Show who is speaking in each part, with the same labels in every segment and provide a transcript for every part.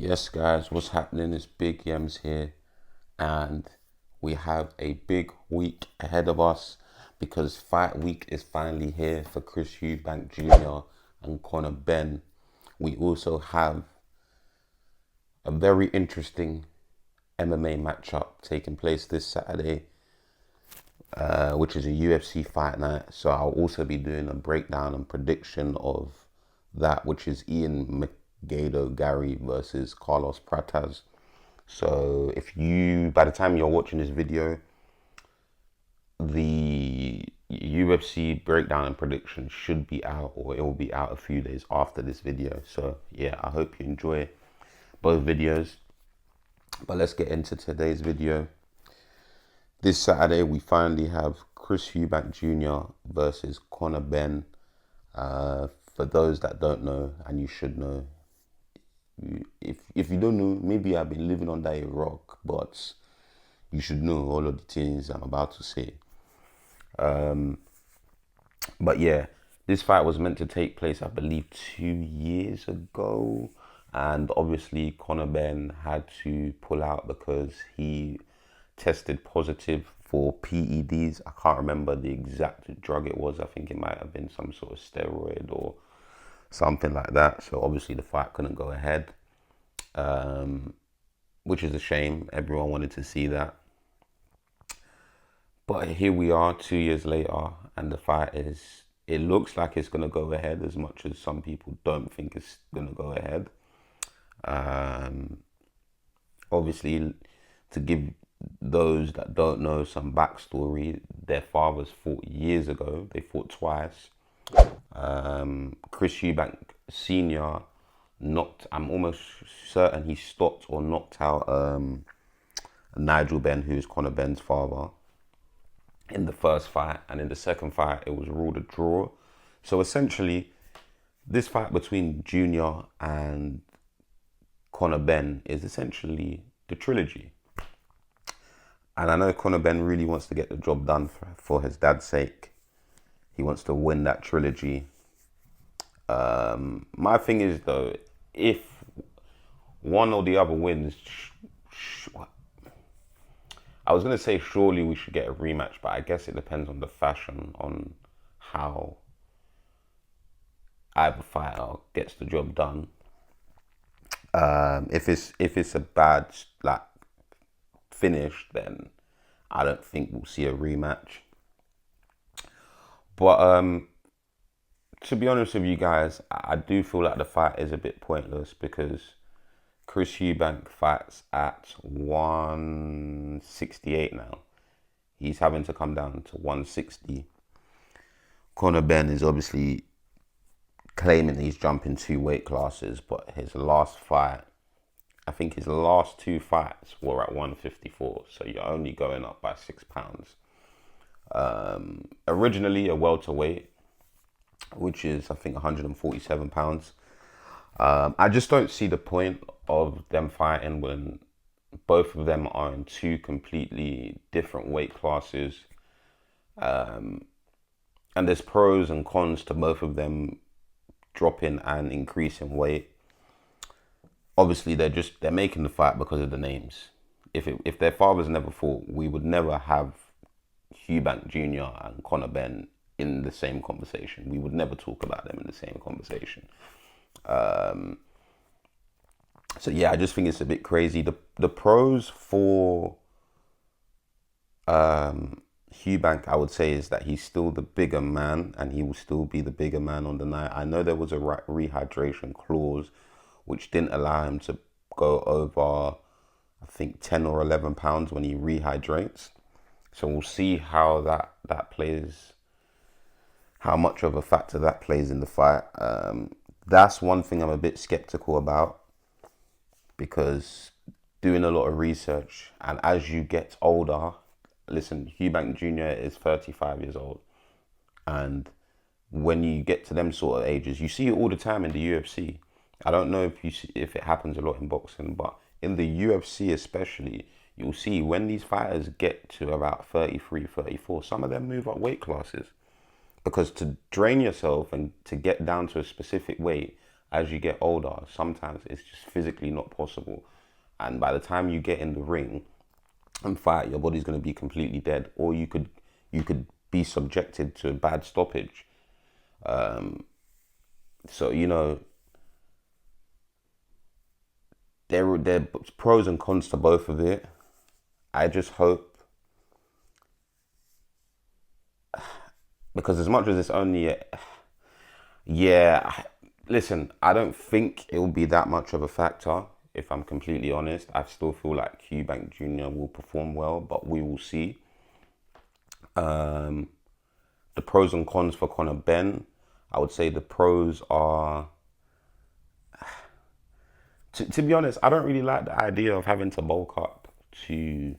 Speaker 1: Yes, guys, what's happening? It's Big Yems here, and we have a big week ahead of us because fight week is finally here for Chris Eubank Jr. and Conor Benn. We also have a very interesting MMA matchup taking place this Saturday, which is a UFC fight night. So I'll also be doing a breakdown and prediction of that, which is Ian McGado Gary versus Carlos Pratas. So if you, by the time you're watching this video, the UFC breakdown and prediction should be out, or it will be out a few days after this video. So yeah, I hope you enjoy both videos. But let's get into today's video. This Saturday, we finally have Chris Eubank Jr. versus Conor Benn. For those that don't know, and you should know, if you don't know, maybe I've been living under a rock, but you should know all of the things I'm about to say. But yeah, this fight was meant to take place, I believe, 2 years ago. And obviously, Conor Benn had to pull out because he tested positive for PEDs. I can't remember the exact drug it was. I think it might have been some sort of steroid or something like that. So obviously, the fight couldn't go ahead, which is a shame. Everyone wanted to see that. But here we are 2 years later, and the fight it looks like it's going to go ahead, as much as some people don't think it's going to go ahead. Obviously, to give those that don't know some backstory, their fathers fought years ago. They fought twice. Chris Eubank Sr. I'm almost certain he stopped or knocked out Nigel Benn, who's Conor Benn's father, in the first fight, and in the second fight it was ruled a draw. So essentially, this fight between Junior and Conor Benn is essentially the trilogy. And I know Conor Benn really wants to get the job done for his dad's sake. He wants to win that trilogy. My thing is, though, if one or the other wins, I was going to say surely we should get a rematch, but I guess it depends on the fashion, on how either fighter gets the job done. If it's a bad finish, then I don't think we'll see a rematch. But to be honest with you guys, I do feel like the fight is a bit pointless because Chris Eubank fights at 168 now. He's having to come down to 160. Conor Benn is obviously claiming he's jumping 2 weight classes, but his last fight, I think his last 2 fights were at 154. So you're only going up by 6 pounds. Originally a welterweight, which is I think 147 pounds. I just don't see the point of them fighting when both of them are in two completely different weight classes. And there's pros and cons to both of them dropping and increasing weight. Obviously, they're making the fight because of the names. If their fathers never fought, we would never have Eubank Jr. and Conor Benn in the same conversation. We would never talk about them in the same conversation. So yeah, I just think it's a bit crazy. The pros for Eubank, I would say, is that he's still the bigger man, and he will still be the bigger man on the night. I know there was a rehydration clause which didn't allow him to go over, I think, 10 or 11 pounds when he rehydrates. So we'll see how that plays, how much of a factor that plays in the fight. That's one thing I'm a bit skeptical about, because doing a lot of research, and as you get older, listen, Eubank Jr. is 35 years old, and when you get to them sort of ages, you see it all the time in the UFC. I don't know if it happens a lot in boxing, but in the UFC especially, you'll see when these fighters get to about 33, 34, some of them move up weight classes. Because to drain yourself and to get down to a specific weight as you get older, sometimes it's just physically not possible. And by the time you get in the ring and fight, your body's going to be completely dead, or you could be subjected to a bad stoppage. So there pros and cons to both of it. I just hope, because as much as it's only yeah, listen, I don't think it will be that much of a factor. If I'm completely honest, I still feel like Eubank Jr. will perform well, but we will see. The pros and cons for Conor Benn, I would say the pros are, to be honest, I don't really like the idea of having to bulk up to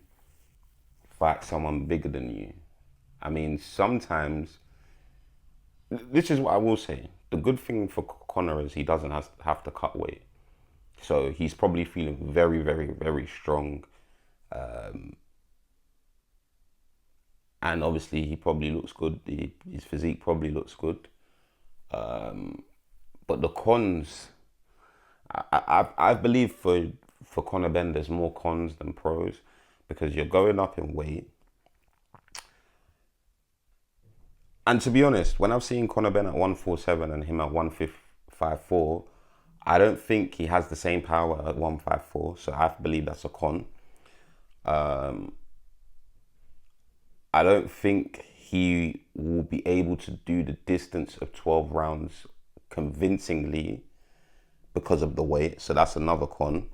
Speaker 1: fight someone bigger than you. I mean, sometimes, this is what I will say. The good thing for Conor is he doesn't have to cut weight. So he's probably feeling very, very, very strong. And obviously he probably looks good. His physique probably looks good. But the cons, I believe for Conor Benn, there's more cons than pros, because you're going up in weight. And to be honest, when I've seen Conor Benn at 147 and him at 154, I don't think he has the same power at 154. So I believe that's a con. I don't think he will be able to do the distance of 12 rounds convincingly because of the weight. So that's another con.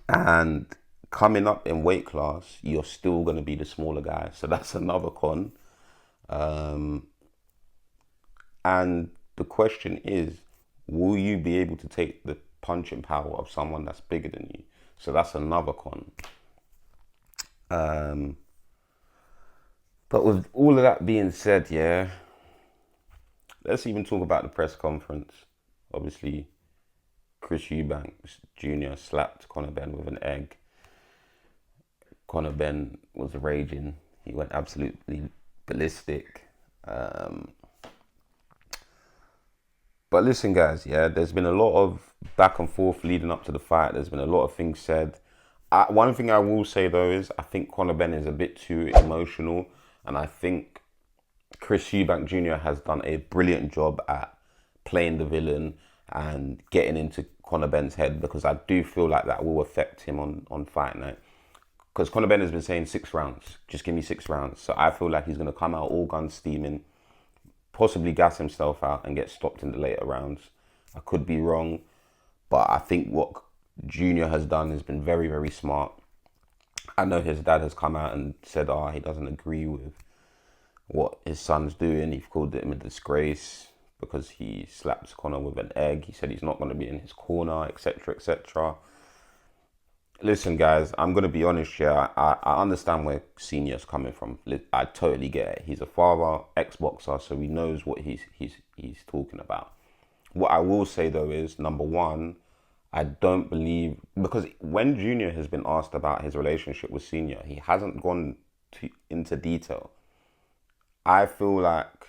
Speaker 1: And coming up in weight class, you're still going to be the smaller guy. So that's another con. And the question is, will you be able to take the punching power of someone that's bigger than you? So that's another con. But with all of that being said, yeah, let's even talk about the press conference. Obviously, Chris Eubank Jr. slapped Conor Benn with an egg. Conor Benn was raging. He went absolutely ballistic. But listen, guys, yeah, there's been a lot of back and forth leading up to the fight. There's been a lot of things said. One thing I will say, though, is I think Conor Benn is a bit too emotional. And I think Chris Eubank Jr. has done a brilliant job at playing the villain and getting into Conor Benn's head, because I do feel like that will affect him on fight night. Because Conor Benn has been saying 6 rounds. Just give me 6 rounds. So I feel like he's going to come out all guns steaming, possibly gas himself out and get stopped in the later rounds. I could be wrong, but I think what Junior has done has been very, very smart. I know his dad has come out and said, he doesn't agree with what his son's doing. He's called him a disgrace because he slaps Conor with an egg. He said he's not going to be in his corner, etc., etc. Listen, guys, I'm going to be honest here. I understand where Senior's coming from. I totally get it. He's a father, ex-boxer, so he knows what he's talking about. What I will say, though, is, number one, I don't believe, because when Junior has been asked about his relationship with Senior, he hasn't gone into detail. I feel like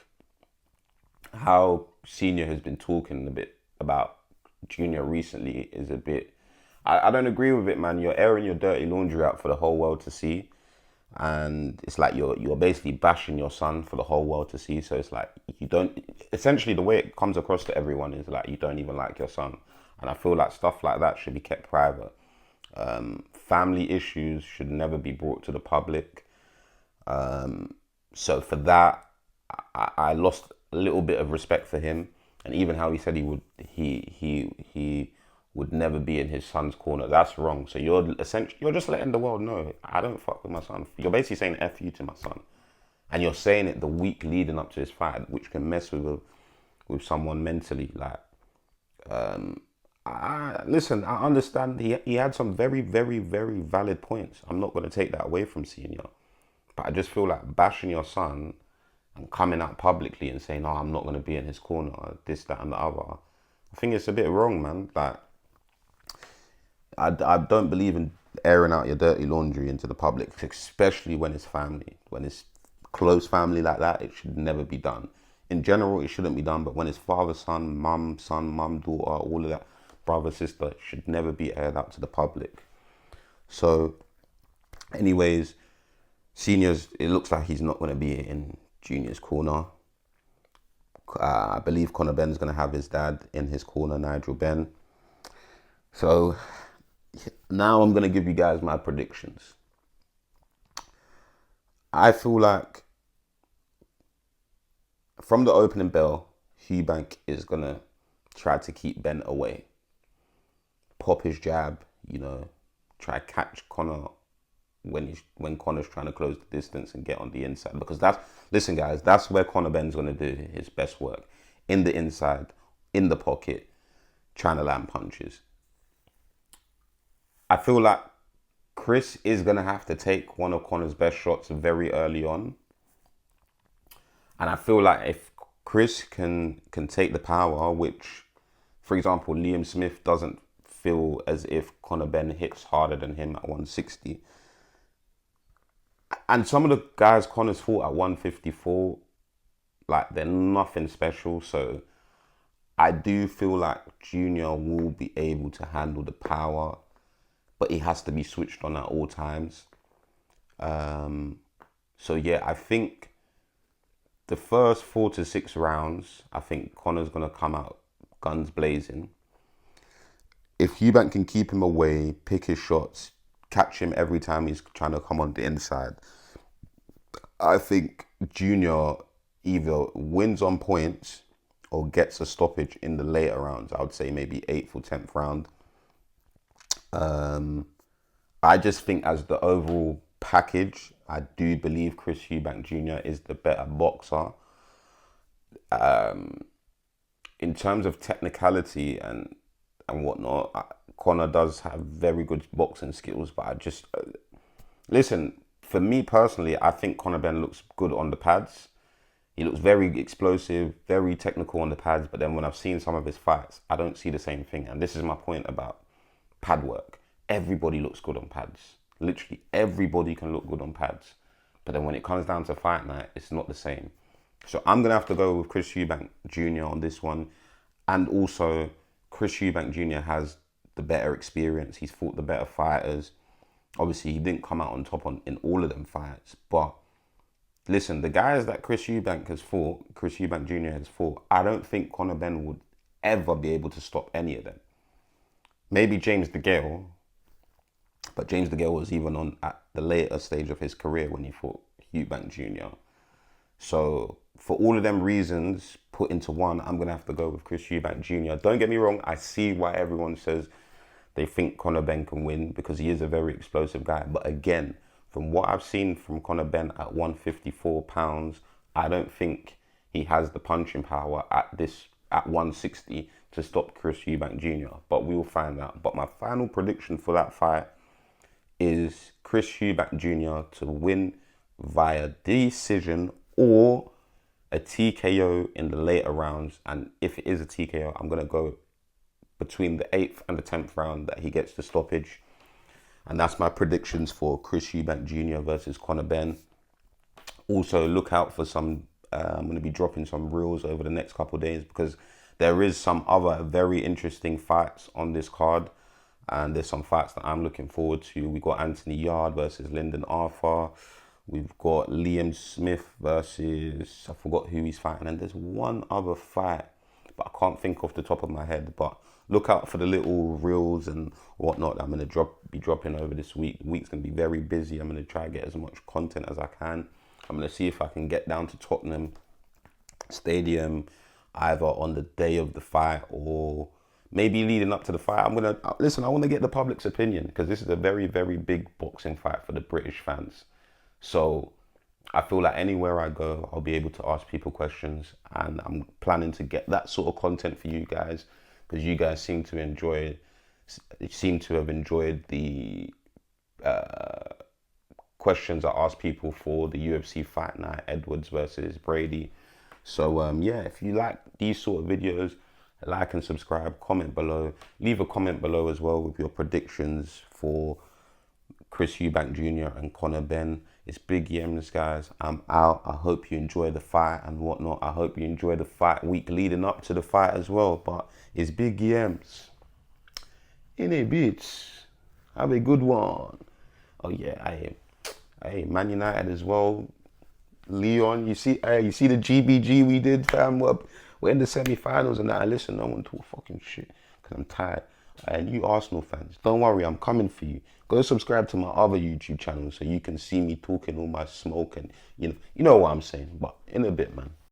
Speaker 1: how Senior has been talking a bit about Junior recently is a bit, I don't agree with it, man. You're airing your dirty laundry out for the whole world to see. And it's like you're basically bashing your son for the whole world to see. So it's like you don't, essentially the way it comes across to everyone is like you don't even like your son. And I feel like stuff like that should be kept private. Family issues should never be brought to the public. So for that, I lost a little bit of respect for him. And even how he said he would never be in his son's corner. That's wrong. So you're just letting the world know, I don't fuck with my son. You're basically saying F you to my son. And you're saying it the week leading up to his fight, which can mess with someone mentally. Like, listen, I understand he had some very, very, very valid points. I'm not going to take that away from Senior. But I just feel like bashing your son and coming out publicly and saying, I'm not going to be in his corner, this, that, and the other. I think it's a bit wrong, man. Like, I don't believe in airing out your dirty laundry into the public, especially when it's family. When it's close family like that, it should never be done. in general, it shouldn't be done. But when it's father, son, mum, daughter, all of that, brother, sister, it should never be aired out to the public. So, anyways, seniors, it looks like he's not going to be in junior's corner. I believe Conor Benn's going to have his dad in his corner, Nigel Benn. So now I'm going to give you guys my predictions. I feel like from the opening bell, Eubank is going to try to keep Benn away. Pop his jab, try to catch Conor when Conor's trying to close the distance and get on the inside. Because listen guys, that's where Conor Benn's going to do his best work. In the inside, in the pocket, trying to land punches. I feel like Chris is going to have to take one of Conor's best shots very early on. And I feel like if Chris can take the power, which, for example, Liam Smith doesn't feel as if Conor Benn hits harder than him at 160. And some of the guys Conor's fought at 154, like, they're nothing special. So I do feel like Junior will be able to handle the power, but he has to be switched on at all times. So yeah, I think the first 4 to 6 rounds, I think Conor's going to come out guns blazing. If Eubank can keep him away, pick his shots, catch him every time he's trying to come on the inside, I think Junior either wins on points or gets a stoppage in the later rounds. I would say maybe 8th or 10th round. I just think as the overall package, I do believe Chris Eubank Jr. is the better boxer. In terms of technicality and whatnot, Conor does have very good boxing skills, but I just listen. For me personally, I think Conor Benn looks good on the pads. He looks very explosive, very technical on the pads. But then when I've seen some of his fights, I don't see the same thing. And this is my point about pad work. Everybody looks good on pads. Literally everybody can look good on pads. But then when it comes down to fight night, it's not the same. So I'm going to have to go with Chris Eubank Jr. on this one. And also, Chris Eubank Jr. has the better experience. He's fought the better fighters. Obviously, he didn't come out on top in all of them fights. But listen, the guys that Chris Eubank Jr. has fought, I don't think Conor Benn would ever be able to stop any of them. Maybe James DeGale, but James DeGale was even on at the later stage of his career when he fought Eubank Jr. So for all of them reasons put into one, I'm going to have to go with Chris Eubank Jr. Don't get me wrong, I see why everyone says they think Conor Benn can win because he is a very explosive guy. But again, from what I've seen from Conor Benn at 154 pounds, I don't think he has the punching power at 160 to stop Chris Eubank Jr. But we will find out. But my final prediction for that fight is Chris Eubank Jr. to win via decision or a TKO in the later rounds. And if it is a TKO, I'm going to go between the 8th and the 10th round that he gets the stoppage. And that's my predictions for Chris Eubank Jr. versus Conor Benn. Also, look out for some, I'm going to be dropping some reels over the next couple of days because there is some other very interesting fights on this card. And there's some fights that I'm looking forward to. We got Anthony Yarde versus Lyndon Arthur. We've got Liam Smith versus, I forgot who he's fighting. And there's one other fight, but I can't think off the top of my head. But look out for the little reels and whatnot that I'm going to be dropping over this week. The week's going to be very busy. I'm going to try to get as much content as I can. I'm going to see if I can get down to Tottenham Stadium either on the day of the fight or maybe leading up to the fight. I'm going to, listen, I want to get the public's opinion because this is a very, very big boxing fight for the British fans. So I feel like anywhere I go, I'll be able to ask people questions, and I'm planning to get that sort of content for you guys because you guys seem to have enjoyed the questions I asked people for the UFC Fight Night, Edwards versus Brady. So yeah, if you like these sort of videos, like and subscribe, comment below, leave a comment below as well with your predictions for Chris Eubank Jr. and Conor Benn. It's Big Yems, guys. I'm out. I hope you enjoy the fight and whatnot. I hope you enjoy the fight week leading up to the fight as well. But it's Big Yems. In a bitch. Have a good one. Oh yeah, I Man United as well. Leon, you see the GBG we did, fam. We're in the semi-finals and that. I listen, no one talk fucking shit because I'm tired. And you Arsenal fans, don't worry, I'm coming for you. Go subscribe to my other YouTube channel so you can see me talking all my smoke and you know what I'm saying. But in a bit, man.